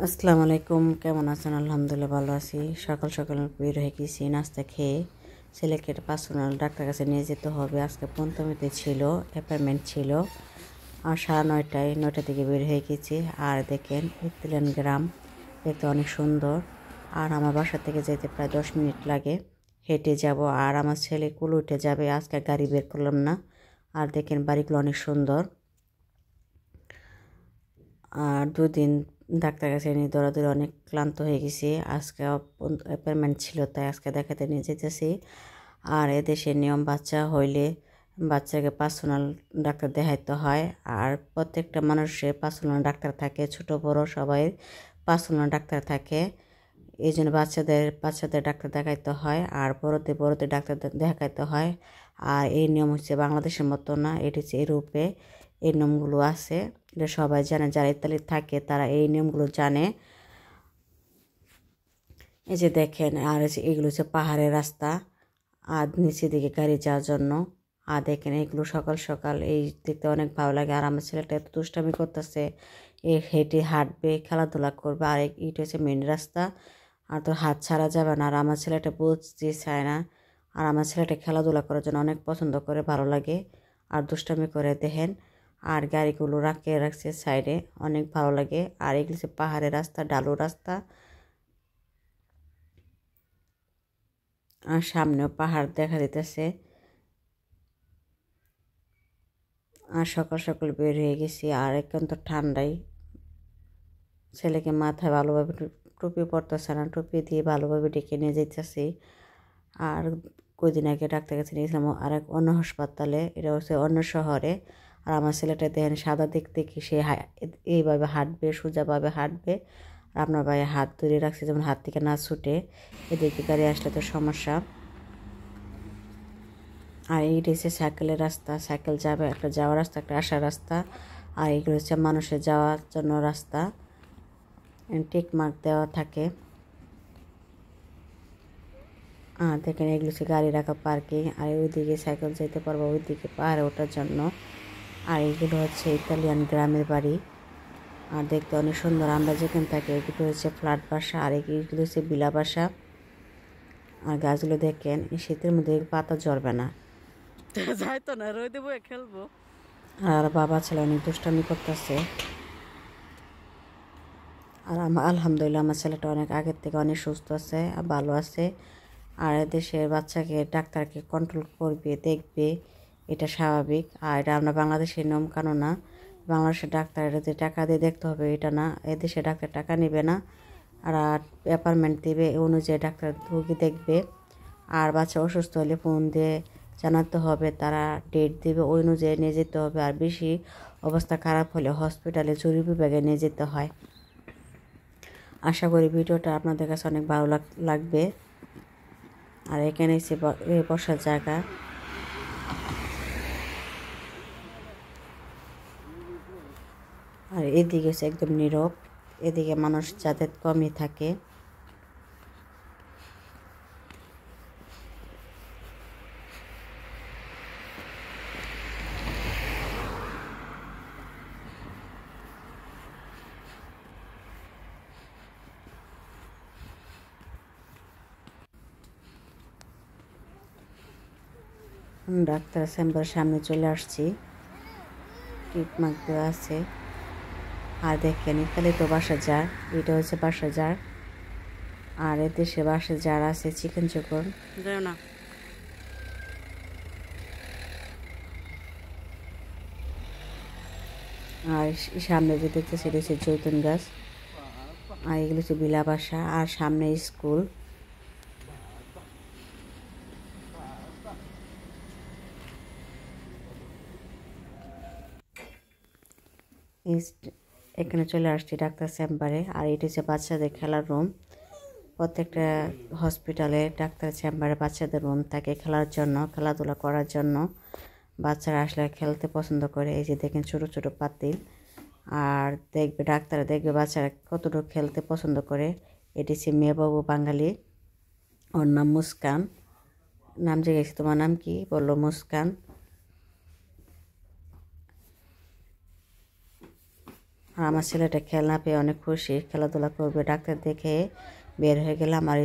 আসসালামু আলাইকুম, কেমন আছেন? আলহামদুলিল্লাহ ভালো আছি। সকাল সকাল বের হয়ে গেছি নাস্তা খেয়ে। ছেলেকে পার্সোনাল ডাক্তার কাছে নিয়ে যেতে হবে। আজকে পঞ্চমীতে ছিল, অ্যাপয়েন্টমেন্ট ছিল। আর 9:30 থেকে বের হয়ে গেছি। আর দেখেন ইতালিয়ান গ্রাম দেখতে অনেক সুন্দর। আর আমার বাসা থেকে যেতে প্রায় 10 মিনিট লাগে, হেঁটে যাব। আর আমার ছেলে কুল উঠে যাবে, আজকে গাড়ি বের করলাম না। আর দেখেন বাড়িগুলো অনেক সুন্দর। আর দুদিন ডাক্তার কাছে নিয়ে দৌড়াদৌড়ি অনেক ক্লান্ত হয়ে গেছি। আজকে অ্যাপয়েন্টমেন্ট ছিল, তাই আজকে দেখাতে নিয়ে যেতেছি। আর এদেশের নিয়ম, বাচ্চা হইলে বাচ্চাকে পার্সোনাল ডাক্তার দেখাইতে হয়। আর প্রত্যেকটা মানুষের পার্সোনাল ডাক্তার থাকে, ছোট বড় সবাই পার্সোনাল ডাক্তার থাকে। এই জন্য বাচ্চাদের ডাক্তার দেখাইতে হয়, আর বড়দের ডাক্তার দেখাইতে হয়। আর এই নিয়ম হচ্ছে বাংলাদেশের মতো না, এটি হচ্ছে ইউরোপে এই নিয়মগুলো আছে। এটা সবাই জানে, যারা ইতালি থাকে তারা এই নিয়মগুলো জানে। এই যে দেখেন, আর এগুলো হচ্ছে পাহাড়ের রাস্তা, আর নিচে দিকে গাড়ি যাওয়ার জন্য। আর দেখেন এগুলো সকাল সকাল এই দেখতে অনেক ভালো লাগে। আর আমার ছেলেটা এত দুষ্টামি করতেছে, এ হেঁটে হাঁটবে, খেলাধুলা করবে। আর এইটা হচ্ছে মেন রাস্তা, আর তো হাত ছাড়া যাবে না। আর আমার ছেলেটা বুঝতে চায় না। আর আমার ছেলেটা খেলাধুলা করার জন্য অনেক পছন্দ করে, ভালো লাগে। আর দুষ্টামি করে দেখেন। আর গাড়িগুলো রাখছে সাইডে, অনেক ভালো লাগে। আর এগুলো হচ্ছে পাহাড়ের রাস্তা, ঢালু রাস্তা। আর সামনেও পাহাড় দেখা দিতেছে। আর সকাল সকাল বের হয়ে গেছি। আর এখন তো ঠান্ডাই, ছেলেকে মাথায় ভালোভাবে টুপি পরতেছে না, টুপি দিয়ে ভালোভাবে ডেকে নিয়ে যেতেছি। আর কদিন আগে ডাক্তার কাছে নিয়েছিলাম আরেক অন্য হাসপাতালে, এটা হচ্ছে অন্য শহরে। আর আমার ছেলেটা দেখেন সাদা দেখতে কি, সে এইভাবে হাঁটবে, সোজাভাবে হাঁটবে। আর আপনার ভাই হাত ধরে রাখছে যেমন হাত থেকে না ছুটে। এদিকে গাড়ি আসলে তো সমস্যা। আর এইটা হচ্ছে সাইকেলের রাস্তা, সাইকেল যাবে, একটা যাওয়ার রাস্তা, একটা আসার রাস্তা। আর এগুলো হচ্ছে মানুষের যাওয়ার জন্য রাস্তা, টিক মার্ক দেওয়া থাকে। আর দেখেন এগুলো হচ্ছে গাড়ি রাখা পার্কিং। আর ওইদিকে সাইকেল যেতে পারবো, ওইদিকে পাহাড়ে ওঠার জন্য। আর এগুলো হচ্ছে ইতালিয়ান গ্রামের বাড়ি, আর দেখতে অনেক সুন্দর। আমরা যেখানে থাকি এগুলো হচ্ছে ফ্ল্যাট বাসা, আর এগুলো হচ্ছে বিলা বাসা। আর গাছগুলো দেখেন শীতের মধ্যে পাতা ঝরবে না, যাইতো না, রোদে বয়ে খেলবো। আর বাবা ছেলে অনেক দুষ্টামি করতেছে। আর আলহামদুলিল্লাহ আমার ছেলেটা অনেক আগের থেকে অনেক সুস্থ আছে আর ভালো আছে। আর দেশের বাচ্চাকে ডাক্তারকে কন্ট্রোল করবে, দেখবে, এটা স্বাভাবিক। আর এটা আমরা বাংলাদেশের নিয়ম কানুন না। বাংলাদেশের ডাক্তার এটা যে টাকা দিয়ে দেখতে হবে এটা না, এদেশে ডাক্তার টাকা নেবে না। আর অ্যাপয়েন্টমেন্ট দেবে, এই অনুযায়ী ডাক্তার রোগী দেখবে। আর বাচ্চা অসুস্থ হলে ফোন দিয়ে জানাতে হবে, তারা ডেট দেবে, ওই অনুযায়ী নিয়ে যেতে হবে। আর বেশি অবস্থা খারাপ হলে হসপিটালে জরুরি বিভাগে নিয়ে যেতে হয়। আশা করি ভিডিওটা আপনাদের কাছে অনেক ভালো লাগবে। আর এখানে এসে বসার জায়গা। আর এদিকে হচ্ছে একদম নীরব, এদিকে মানুষ যাদের কমই থাকে। ডাক্তার চেম্বারের সামনে চলে আসছি, টিপ মার্ক দেওয়া আছে। আর দেখেন ইতালি তো বাসা জার, এটা হচ্ছে বাসা জার। আর এদেশে বাসা জার আছে চিকেন চকন। যাও না। আর সামনে যে দেখতেছি এটা হচ্ছে জৈতুন গাছ। আর এগুলো হচ্ছে বিলা বাসা, আর সামনে স্কুল। এখানে চলে আসছি ডাক্তার চেম্বারে। আর এটা হচ্ছে বাচ্চাদের খেলার রুম। প্রত্যেকটা হসপিটালে ডাক্তার চেম্বারে বাচ্চাদের রুম থাকে খেলার জন্য, খেলাধুলা করার জন্য। বাচ্চারা আসলে খেলতে পছন্দ করে। এই যে দেখেন ছোটো ছোটো পাতিল। আর দেখবে ডাক্তাররা দেখবে বাচ্চারা কতটুকু খেলতে পছন্দ করে। এটি হচ্ছে মেয়েবাবু বাঙালি, ওর নাম মুস্কান। নাম জিজ্ঞেস, তোমার নাম কি? বললো মুস্কান। আর আমার ছেলেটা খেলনা পেয়ে অনেক খুশি, খেলাধুলা করবে। ডাক্তার দেখে বের হয়ে গেলাম। আর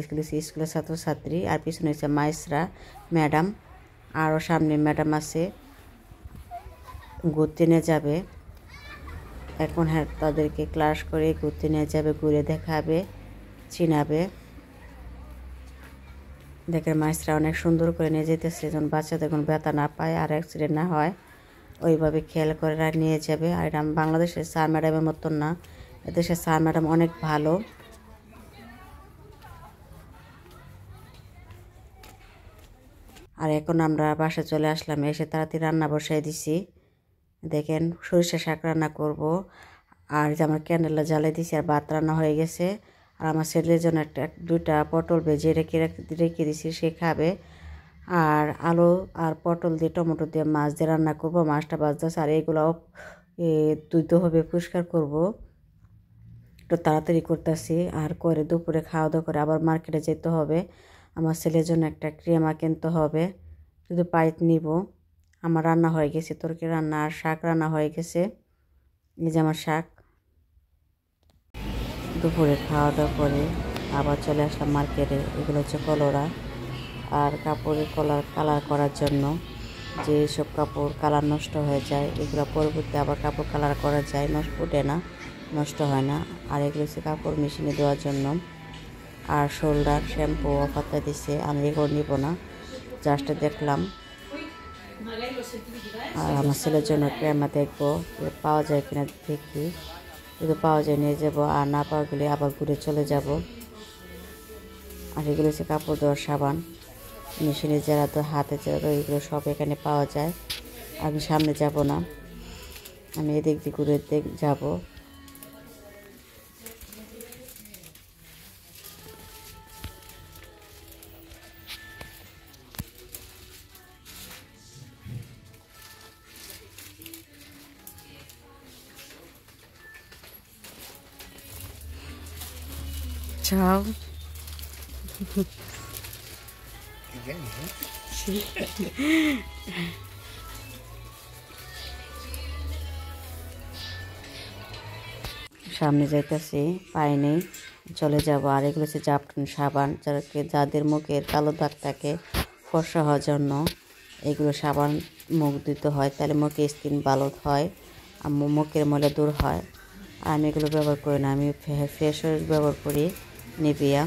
স্কুলের ছাত্রছাত্রী, আর পিছনে হচ্ছে মাইসরা ম্যাডাম, আরও সামনে ম্যাডাম আছে, ঘুরতে নিয়ে যাবে। এখন হ্যাঁ তাদেরকে ক্লাস করে ঘুরতে নিয়ে যাবে, ঘুরে দেখাবে, চিনাবে। দেখেন মাইসরা অনেক সুন্দর করে নিয়ে যেতেছে, যেন বাচ্চাদের কোনো ব্যথা না পায় আর অ্যাক্সিডেন্ট না হয়, ওইভাবে খেয়াল করে নিয়ে যাবে। আর এটা বাংলাদেশের স্যার ম্যাডামের মতন না, এদেশের স্যার ম্যাডাম অনেক ভালো। আর এখন আমরা বাসায় চলে আসলাম, এসে তাড়াতাড়ি রান্না বসাই দিছি। দেখেন সরিষা শাক রান্না করব, আর যে আমার ক্যান্ডেলটা জ্বালাই দিছি, আর ভাত রান্না হয়ে গেছে। আর আমার ছেলের জন্য দুইটা পটল ভেজে রেখে দিছি, সে খাবে। আর আলু আর পটল দিয়ে টমেটো দিয়ে মাছ দিয়ে রান্না করবো, মাছটা ভাজতেছে। আর এইগুলাও ধুইতে হবে, পরিষ্কার করব, একটু তাড়াতাড়ি করতেছি। আর করে দুপুরে খাওয়া দাওয়া করে আবার মার্কেটে যেতে হবে, আমার ছেলের জন্য একটা ক্রিমা কিনতে হবে, শুধু পাইপ নিব। আমার রান্না হয়ে গেছে, তরকারি রান্না আর শাক রান্না হয়ে গেছে। এই যে আমার শাক। দুপুরে খাওয়া দাওয়া করে আবার চলে আসলাম মার্কেটে। এগুলো হচ্ছে কলরা, আর কাপড়ের কালার করার জন্য, যে সব কাপড় কালার নষ্ট হয়ে যায় এগুলো পরবর্তী আবার কাপড় কালার করা যায়, ওঠে না, নষ্ট হয় না। আর এগুলো হচ্ছে কাপড় মেশিনে দেওয়ার জন্য। আর শোল্ডার শ্যাম্পু অফারটা দিছে, আমি এগুলো নিব না, জাস্ট দেখলাম। আর আমার ছেলের জন্য ক্রেমা দেখবো পাওয়া যায় কিনা, দেখি যদি পাওয়া যায় নিয়ে যাবো, আর না পাওয়া গেলে আবার ঘুরে চলে যাব। আর এগুলো হচ্ছে কাপড় ধোয়ার সাবান, মেশিনে যারা তো হাতে যারা, এগুলো সব এখানে পাওয়া যায়। আমি সামনে যাব না, আমি এদিক দিয়ে ঘুরে যাব। Ciao. সামনে যাইতেছি, পাইনি, চলে যাব। আর এগুলো হচ্ছে জাফরান সাবান, যাদের মুখের কালো দাগ থাকে ফর্সা হওয়ার জন্য এগুলো সাবান মুখ দিতে হয়, তাহলে মুখে স্কিন ভালো হয় আর মুখের ময়লা দূর হয়। আর আমি এগুলো ব্যবহার করি না, আমি ফ্রেশ ওয়াশ ব্যবহার করি, নিভিয়া।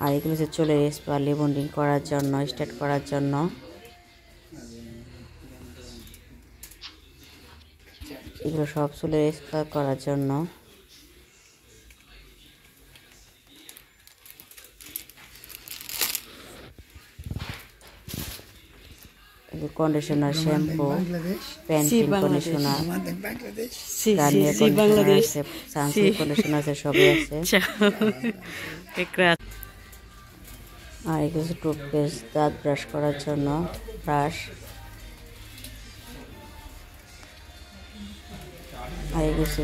আর এগুলো হচ্ছে চুলের স্পা, লিবন্ডিং করার জন্য, স্ট্রেট করার জন্য। এগুলো সব চুলের স্পা করার জন্য। Conditioner, shampoo, Pantene conditioner, Garnier conditioner আছে, সানসিল্ক কন্ডিশনার আছে, সবই আছে। আর এগুলো হচ্ছে টুথপেস্ট, দাঁত ব্রাশ করার জন্য ব্রাশ। আর এগুলো হচ্ছে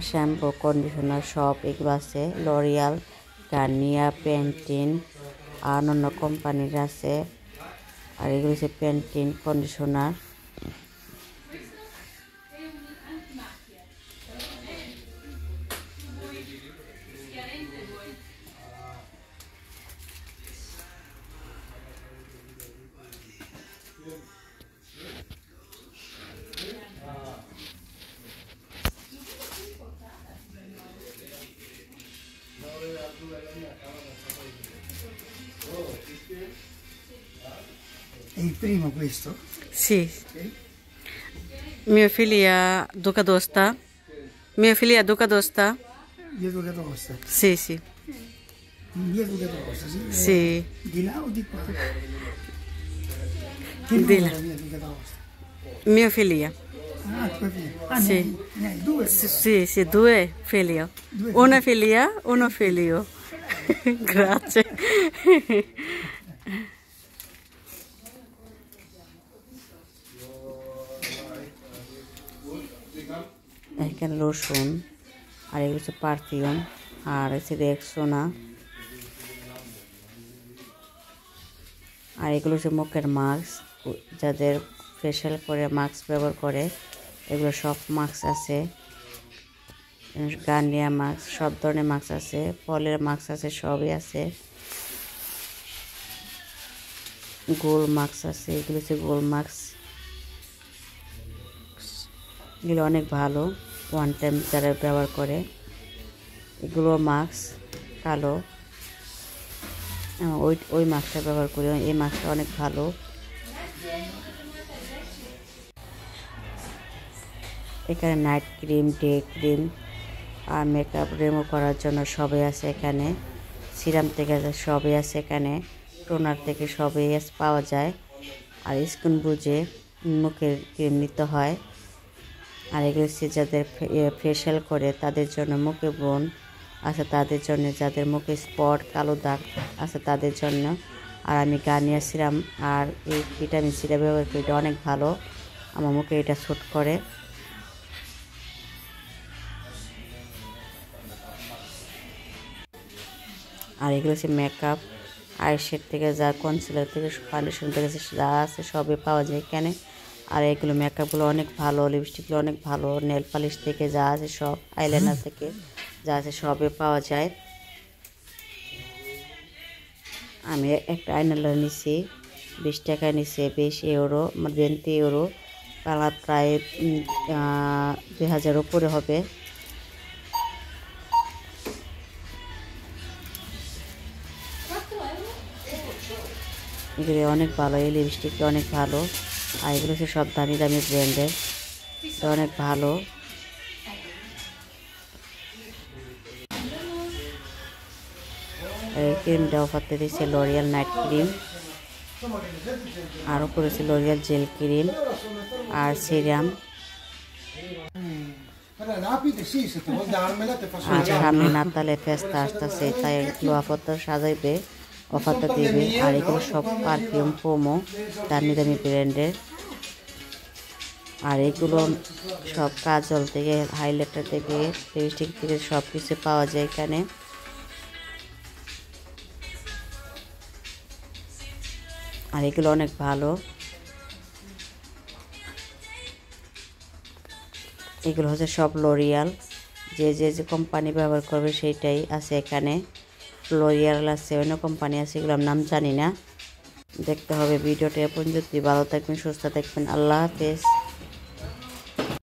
শ্যাম্পু, কন্ডিশনার সব এগুলো আছে। লরিয়াল, গার্নিয়ার, প্যান্টিন আর অন্যান্য কোম্পানির আছে। আর এগুলো হচ্ছে Pantene conditioner. È il primo questo? Sì. Mia figlia Duca d'Osta. Mia figlia Duca d'Osta. Via Duca d'Aosta. Sì, sì. Via Duca d'Aosta, sì? Sì. Di là o di qua? Che Di là. numero via Duca d'Aosta? Mia figlia. Ah, tua figlia. Ah, Sì. ne hai due? Sì, sì, due figli. Una figlia, uno figlio. Grazie. এখানে রসুন, আর এগুলো হচ্ছে perfume, আর হচ্ছে Rexona, আর এগুলো হচ্ছে মুখের mask, যাদের facial করে মাস্ক ব্যবহার করে, এগুলো সব মাস্ক আছে। গার্নিয়ার মাস্ক, সব ধরনের মাস্ক আছে, পলের মাস্ক আছে, সবই আছে। গোল মাস্ক আছে, এগুলো হচ্ছে গোল মাস্ক। এগুলো অনেক ভালো, ওয়ান টাইম যারা ব্যবহার করে। এগুলো মাস্ক কালো, ওই মাস্কটা ব্যবহার করি, এই মাস্কটা অনেক ভালো। এখানে নাইট ক্রিম, ডে ক্রিম আর মেকআপ রিমুভ করার জন্য সবই আছে এখানে। সিরাম থেকে সবই আছে এখানে, টোনার থেকে সবই পাওয়া যায়। আর স্কিন বুঝে মুখের ক্রিম নিতে হয়। আর এগুলো হচ্ছে যাদের ফেশিয়াল করে তাদের জন্য, মুখে ব্রণ আছে তাদের জন্য, যাদের মুখে স্পট কালো দাগ আছে তাদের জন্য। আর আমি গার্নিয়ার সিরাম আর এই ভিটামিন সিটা ব্যবহার করি, এটা অনেক ভালো, আমার মুখে এটা স্যুট করে। আর এগুলো হচ্ছে মেকআপ, আইশেড থেকে যা, কনসিলার থেকে, ফাউন্ডেশন থেকে যা আছে সবই পাওয়া যায় এখানে। আর এগুলো মেকআপগুলো অনেক ভালো, লিপস্টিকগুলো অনেক ভালো, নেল পালিশ থেকে যা আছে সব, আইলাইনার থেকে যা আছে সবই পাওয়া যায়। আমি একটা আইলাইনার নিছি 20 টাকায় নিছি, 20 ইউরো, 20 ইউরো, প্রায় 2000 উপরে হবে। এগুলো অনেক ভালো, এই লিপস্টিকটা অনেক ভালো। আর এগুলো হচ্ছে সব দামি দামি ব্র্যান্ডের, এটা অনেক ভালো। এই ক্রিমটা অফারতে দিচ্ছে লরিয়াল নাইট ক্রিম, আরও করেছে লরিয়াল জেল ক্রিম আর সিরাম। আর সামনে নাতালে ফেস্তা আসতেছে, তাই এগুলো অফারটা সাজাইবে, অফারটা দেবে। আর এগুলো সব পারফিউম পোমো, দামি দামি ব্র্যান্ডের। আর এগুলো সব কাজল থেকে, হাইলাইটার থেকে, লিপস্টিক থেকে সব কিছু পাওয়া যায় এখানে। আর এগুলো অনেক ভালো, এগুলো হচ্ছে সব লরিয়াল, যে কোম্পানি ব্যবহার করবে সেইটাই আছে এখানে। লরিয়াল আছে, অন্য কোম্পানি আছে, এগুলোর নাম জানি না। দেখতে হবে ভিডিওটা। এখন যদি ভালো থাকবেন, সুস্থ থাকবেন, আল্লাহ হাফেজ।